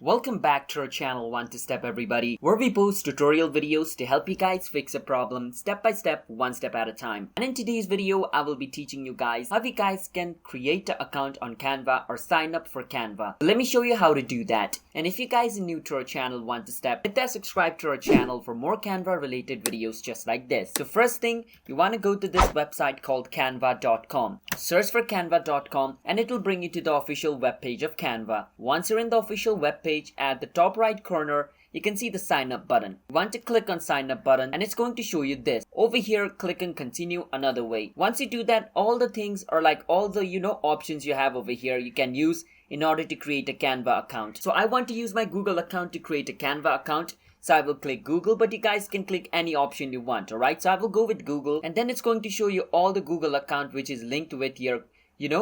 Welcome back to our channel One to Step everybody, where we post tutorial videos to help you guys fix a problem step by step, one step at a time. And in today's video, I will be teaching you guys how you guys can create an account on Canva or sign up for Canva. Let me show you how to do that. And if you guys are new to our channel One to Step, hit that subscribe to our channel for more Canva related videos just like this. So first thing, you want to go to this website called canva.com. Search for canva.com and it will bring you to the official webpage of Canva. Once you're in the official webpage, at the top right corner, you can see the sign up button. You want to click on sign up button and it's going to show you this. Over here, click and continue another way. Once you do that, all the things are like all the options you have over here you can use in order to create a Canva account. So I want to use my Google account to create a Canva account. So I will click Google, but you guys can click any option you want, alright? So I will go with Google and then it's going to show you all the Google account which is linked with your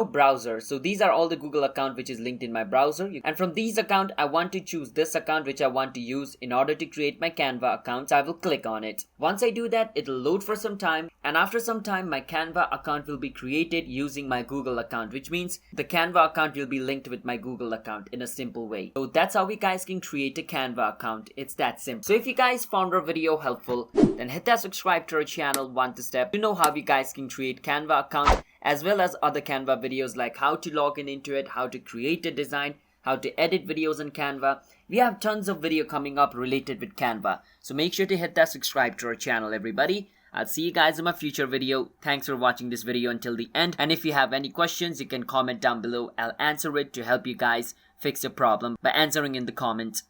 browser. So these are all the Google account which is linked in my browser, and from these account I want to choose this account which I want to use in order to create my Canva account. So I will click on it. Once I do that, it'll load for some time, and after some time my Canva account will be created using my Google account, which means the Canva account will be linked with my Google account in a simple way. So that's how we guys can create a Canva account. It's that simple. So if you guys found our video helpful, then hit that subscribe to our channel One to Step to know how you guys can create Canva account, as well as other Canva videos like how to log in into it, how to create a design, how to edit videos on Canva. We have tons of video coming up related with Canva. So make sure to hit that subscribe to our channel, everybody. I'll see you guys in my future video. Thanks for watching this video until the end. And if you have any questions, you can comment down below. I'll answer it to help you guys fix your problem by answering in the comments.